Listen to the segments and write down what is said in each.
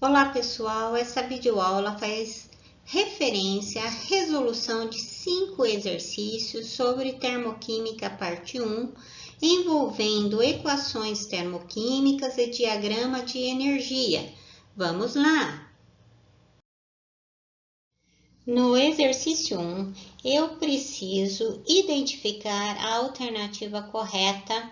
Olá pessoal, essa videoaula faz referência à resolução de 5 exercícios sobre termoquímica parte 1, envolvendo equações termoquímicas e diagrama de energia. Vamos lá! No exercício 1, eu preciso identificar a alternativa correta,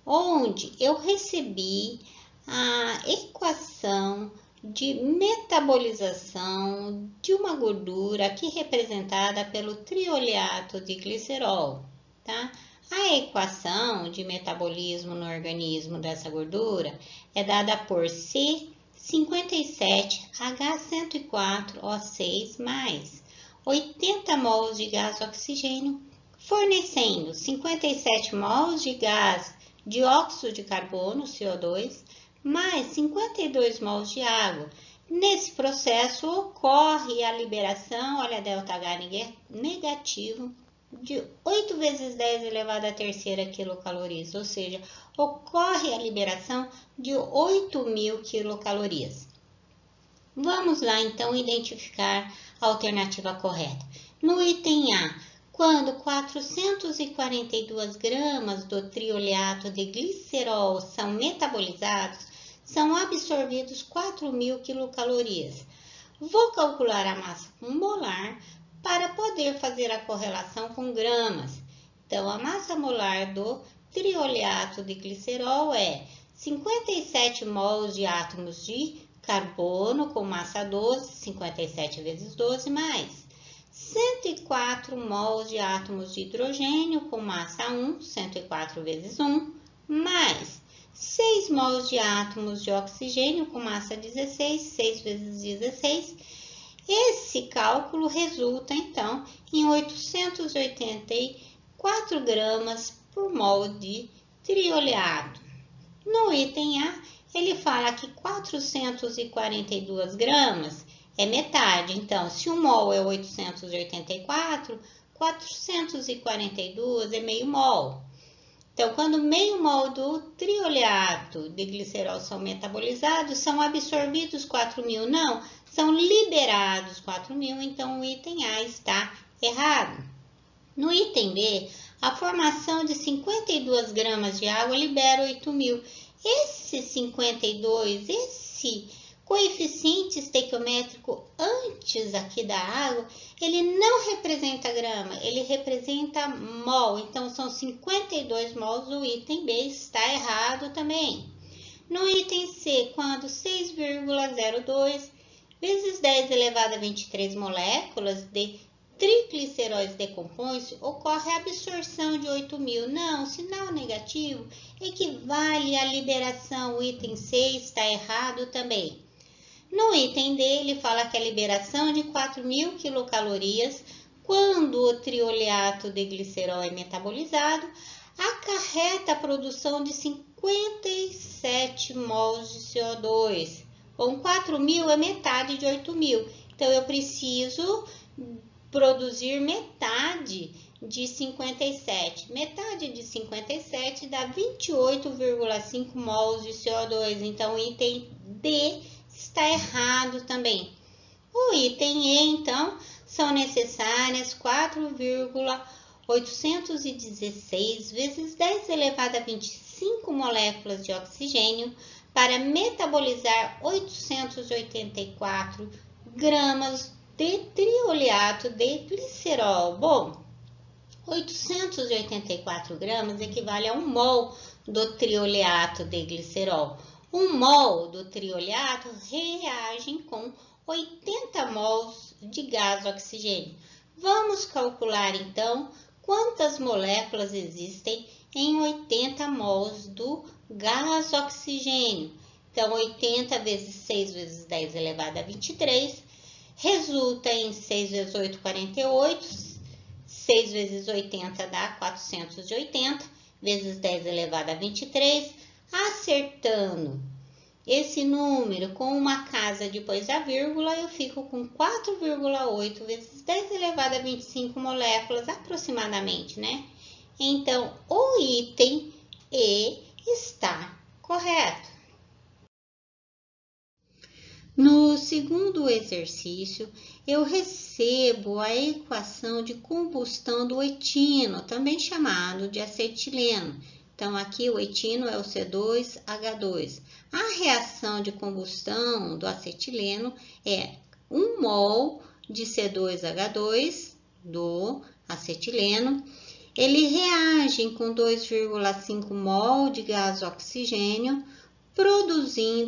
onde eu recebi a equação de metabolização de uma gordura aqui representada pelo trioleato de glicerol, tá? A equação de metabolismo no organismo dessa gordura é dada por C57H104O6 mais 80 mols de gás oxigênio, fornecendo 57 mols de gás dióxido de carbono, CO2, mais 52 mols de água. Nesse processo ocorre a liberação, olha, ΔH negativo, de 8 vezes 10 elevado à terceira quilocalorias, ou seja, ocorre a liberação de 8.000 quilocalorias. Vamos lá, então, identificar a alternativa correta. No item A, quando 442 gramas do trioleato de glicerol são metabolizados, são absorvidos 4.000 quilocalorias. Vou calcular a massa molar para poder fazer a correlação com gramas. Então, a massa molar do trioleato de glicerol é 57 mols de átomos de carbono com massa 12, 57 vezes 12, mais 104 mols de átomos de hidrogênio com massa 1, 104 vezes 1, mais 6 mols de átomos de oxigênio com massa 16, 6 vezes 16. Esse cálculo resulta, então, em 884 gramas por mol de trioleato. No item A, ele fala que 442 gramas é metade. Então, se um mol é 884, 442 é meio mol. Então, quando meio mol do trioleato de glicerol são metabolizados, são absorvidos 4.000? Não, são liberados 4.000, então o item A está errado. No item B, a formação de 52 gramas de água libera 8.000. Esse 52, esse coeficiente estequiométrico antes aqui da água, ele não representa grama, ele representa mol. Então, são 52 mols, o item B está errado também. No item C, quando 6,02 vezes 10 elevado a 23 moléculas de trigliceróis decompõe-se, ocorre a absorção de 8.000. Não, sinal negativo equivale à liberação. O item C está errado também. No item D, ele fala que a liberação de 4.000 quilocalorias, quando o trioleato de glicerol é metabolizado, acarreta a produção de 57 mols de CO2. Bom, 4.000 é metade de 8.000. Então, eu preciso produzir metade de 57. Metade de 57 dá 28,5 mols de CO2. Então, o item D está errado também. O item E, então, são necessárias 4,816 vezes 10 elevado a 25 moléculas de oxigênio para metabolizar 884 gramas de trioleato de glicerol. Bom, 884 gramas equivale a 1 mol do trioleato de glicerol. 1 mol do trioleato reage com 80 mols de gás oxigênio. Vamos calcular, então, quantas moléculas existem em 80 mols do gás oxigênio. Então, 80 vezes 6 vezes 10 elevado a 23, resulta em 6 vezes 8, 48, 6 vezes 80 dá 480, vezes 10 elevado a 23, acertando esse número com uma casa depois da vírgula, eu fico com 4,8 vezes 10 elevado a 25 moléculas aproximadamente, né? Então, o item E está correto. No segundo exercício, eu recebo a equação de combustão do etino, também chamado de acetileno. Então, aqui o etino é o C2H2. A reação de combustão do acetileno é 1 mol de C2H2 do acetileno. Ele reage com 2,5 mol de gás oxigênio,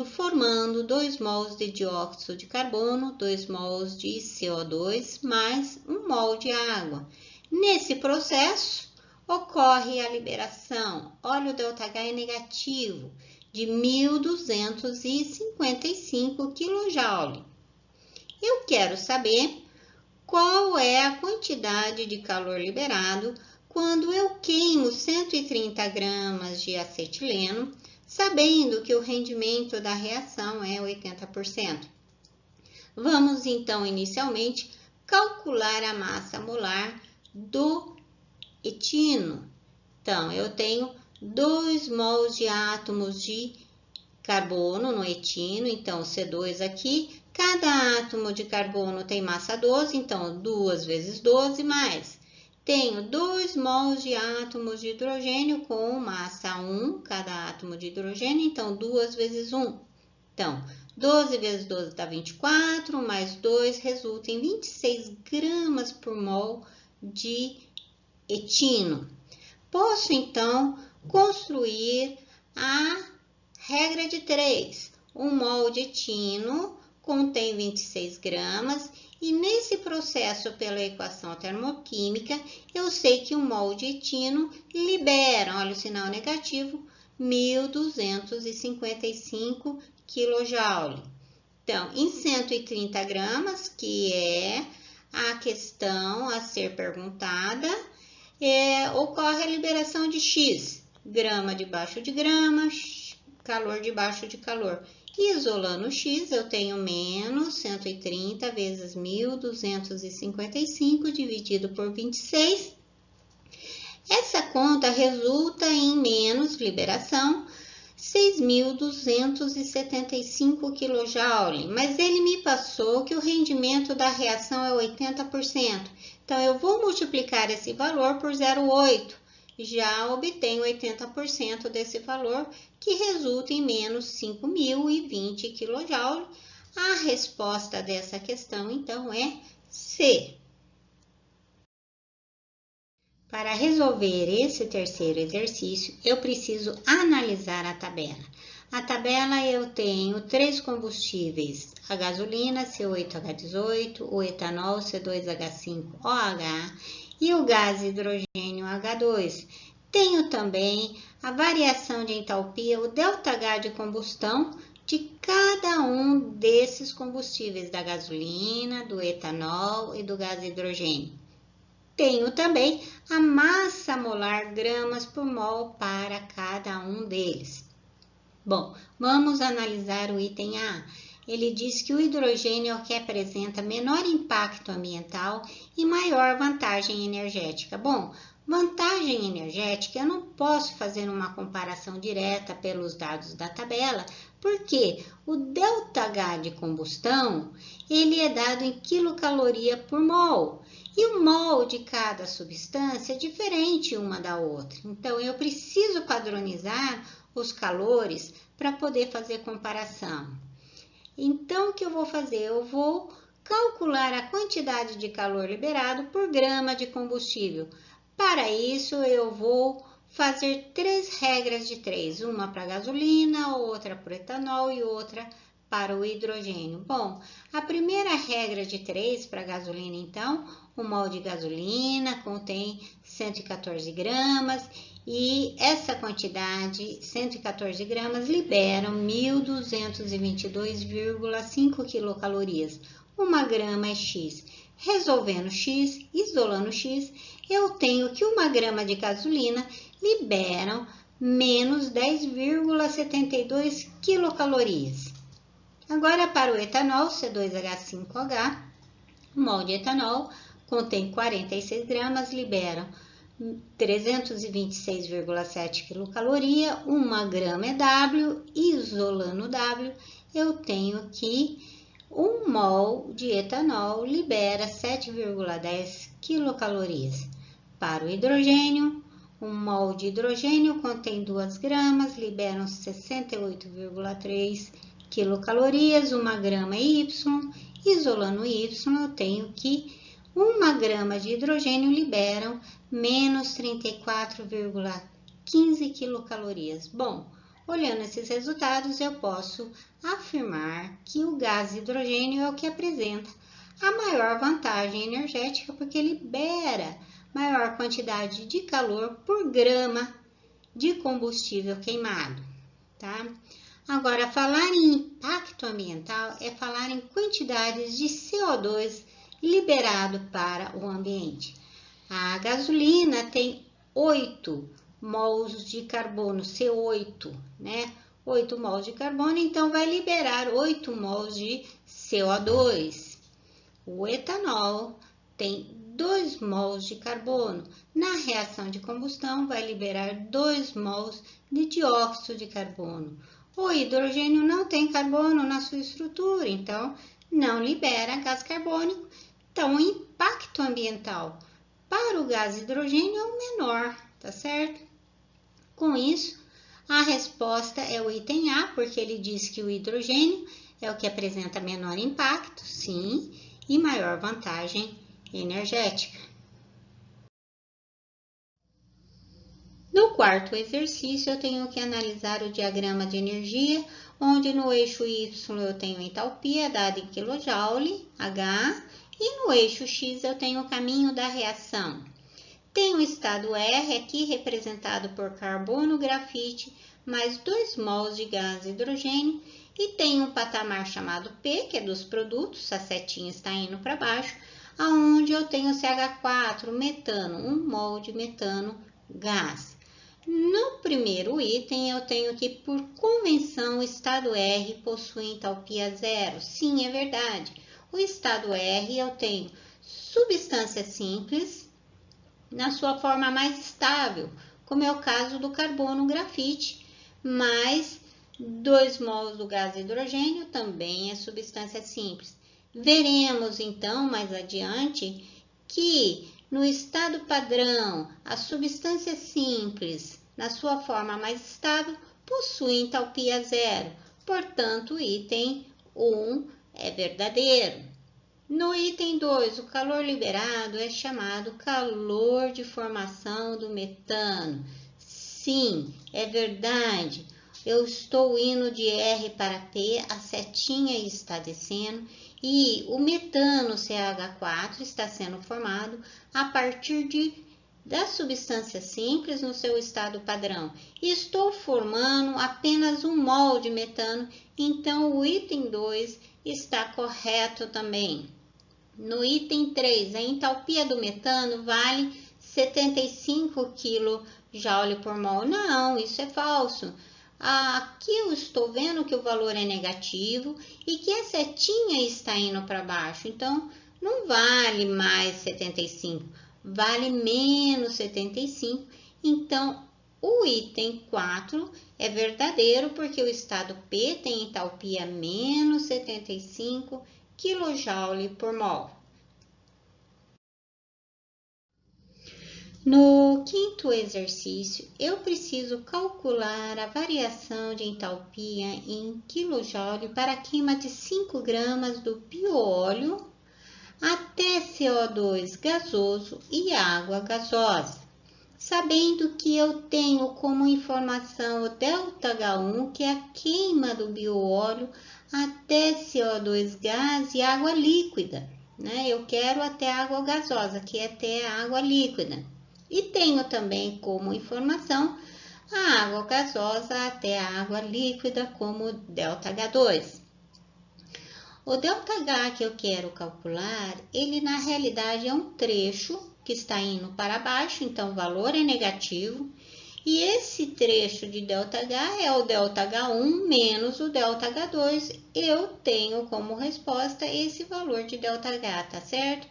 formando 2 mols de dióxido de carbono, 2 mols de CO2, mais 1 mol de água. Nesse processo, ocorre a liberação, olha o ΔH é negativo, de 1.255 kJ. Eu quero saber qual é a quantidade de calor liberado quando eu queimo 130 gramas de acetileno, sabendo que o rendimento da reação é 80%. Vamos, então, inicialmente, calcular a massa molar do etino. Então, eu tenho 2 mols de átomos de carbono no etino, então C2 aqui. Cada átomo de carbono tem massa 12, então 2 vezes 12 mais. Tenho 2 mols de átomos de hidrogênio com massa 1, cada átomo de hidrogênio, então 2 vezes 1. Então, 12 vezes 12 dá 24, mais 2 resulta em 26 gramas por mol de etino. Posso, então, construir a regra de 3. 1 mol de etino contém 26 gramas e nesse processo pela equação termoquímica eu sei que 1 mol de etino libera, olha o sinal negativo, 1.255 kJ. Então, em 130 gramas, que é a questão a ser perguntada, ocorre a liberação de X, grama debaixo de grama, calor debaixo de calor. Isolando X, eu tenho menos 130 vezes 1.255 dividido por 26. Essa conta resulta em menos liberação, 6.275 kJ, mas ele me passou que o rendimento da reação é 80%. Então, eu vou multiplicar esse valor por 0,8. Já obtenho 80% desse valor, que resulta em menos 5.020 kJ. A resposta dessa questão, então, é C. Para resolver esse terceiro exercício, eu preciso analisar a tabela. A tabela eu tenho 3 combustíveis, a gasolina C8H18, o etanol C2H5OH e o gás hidrogênio H2. Tenho também a variação de entalpia, o ΔH de combustão de cada um desses combustíveis, da gasolina, do etanol e do gás hidrogênio. Tenho também a massa molar gramas por mol para cada um deles. Bom, vamos analisar o item A. Ele diz que o hidrogênio é o que apresenta menor impacto ambiental e maior vantagem energética. Bom, vantagem energética eu não posso fazer uma comparação direta pelos dados da tabela, porque o ΔH de combustão ele é dado em quilocaloria por mol. E o mol de cada substância é diferente uma da outra. Então, eu preciso padronizar os calores para poder fazer comparação. Então, o que eu vou fazer? Eu vou calcular a quantidade de calor liberado por grama de combustível. Para isso, eu vou fazer 3 regras de 3. Uma para a gasolina, outra para o etanol e outra para o hidrogênio. Bom, a primeira regra de 3 para a gasolina, então, 1 mol de gasolina contém 114 gramas e essa quantidade, 114 gramas, liberam 1.222,5 quilocalorias. 1 grama é X. Resolvendo X, isolando X, eu tenho que 1 grama de gasolina liberam menos 10,72 quilocalorias. Agora, para o etanol, C2H5OH, 1 mol de etanol contém 46 gramas, liberam 326,7 quilocaloria, 1 grama é W, isolando W, eu tenho que 1 mol de etanol libera 7,10 quilocalorias. Para o hidrogênio, 1 mol de hidrogênio contém 2 gramas, liberam 68,3 quilocalorias. 1 grama Y, isolando Y, eu tenho que 1 grama de hidrogênio liberam menos 34,15 quilocalorias. Bom, olhando esses resultados, eu posso afirmar que o gás hidrogênio é o que apresenta a maior vantagem energética, porque libera maior quantidade de calor por grama de combustível queimado, tá? Agora, falar em impacto ambiental é falar em quantidades de CO2 liberado para o ambiente. A gasolina tem 8 mols de carbono, C8, né? 8 mols de carbono, então vai liberar 8 mols de CO2. O etanol tem 2 mols de carbono. Na reação de combustão, vai liberar 2 mols de dióxido de carbono. O hidrogênio não tem carbono na sua estrutura, então não libera gás carbônico. Então, o impacto ambiental para o gás hidrogênio é o menor, tá certo? Com isso, a resposta é o item A, porque ele diz que o hidrogênio é o que apresenta menor impacto, sim, e maior vantagem energética. No quarto exercício, eu tenho que analisar o diagrama de energia, onde no eixo Y eu tenho entalpia dada em kJ, H, e no eixo X eu tenho o caminho da reação. Tem o estado R aqui representado por carbono, grafite, mais 2 mols de gás hidrogênio, e tem um patamar chamado P, que é dos produtos, a setinha está indo para baixo, aonde eu tenho CH4, metano, 1 mol de metano, gás. No primeiro item, eu tenho que, por convenção, o estado R possui entalpia zero. Sim, é verdade. O estado R eu tenho substância simples, na sua forma mais estável, como é o caso do carbono grafite, mais 2 mols do gás hidrogênio, também é substância simples. Veremos então mais adiante que no estado padrão, a substância simples, na sua forma mais estável, possui entalpia zero, portanto o item 1 é verdadeiro. No item 2, o calor liberado é chamado calor de formação do metano. Sim, é verdade. Eu estou indo de R para P, a setinha está descendo e o metano CH4 está sendo formado a partir da substância simples no seu estado padrão. Estou formando apenas 1 mol de metano, então o item 2 está correto também. No item 3, a entalpia do metano vale 75 kJ por mol. Não, isso é falso. Aqui eu estou vendo que o valor é negativo e que a setinha está indo para baixo. Então, não vale mais 75, vale menos 75. Então, o item 4 é verdadeiro porque o estado P tem entalpia menos 75 kJ por mol. No quinto exercício, eu preciso calcular a variação de entalpia em kJ para a queima de 5 gramas do bioóleo até CO2 gasoso e água gasosa. Sabendo que eu tenho como informação o ΔH1, que é a queima do bioóleo até CO2 gás e água líquida, né? Eu quero até água gasosa, que é até água líquida. E tenho também como informação a água gasosa até a água líquida como ΔH2. O ΔH que eu quero calcular, ele na realidade é um trecho que está indo para baixo, então o valor é negativo. E esse trecho de ΔH é o ΔH1 menos o ΔH2. Eu tenho como resposta esse valor de ΔH, tá certo?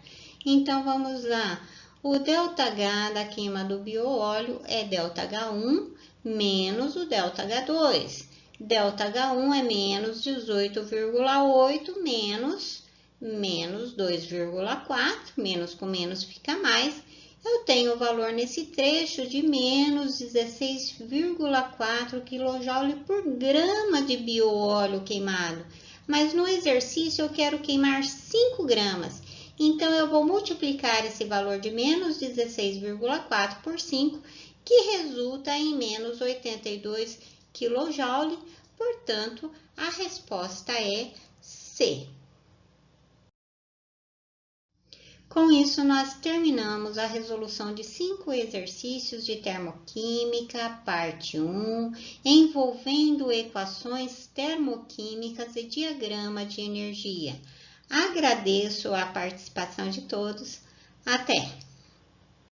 Então, vamos lá. O ΔH da queima do bioóleo é ΔH1 menos o ΔH2. ΔH1 é menos 18,8 menos 2,4, menos com menos fica mais. Eu tenho o valor nesse trecho de menos 16,4 kJ por grama de bioóleo queimado. Mas no exercício eu quero queimar 5 gramas. Então, eu vou multiplicar esse valor de menos 16,4 por 5, que resulta em menos 82 kJ. Portanto, a resposta é C. Com isso, nós terminamos a resolução de 5 exercícios de termoquímica, parte 1, envolvendo equações termoquímicas e diagrama de energia. Agradeço a participação de todos. Até!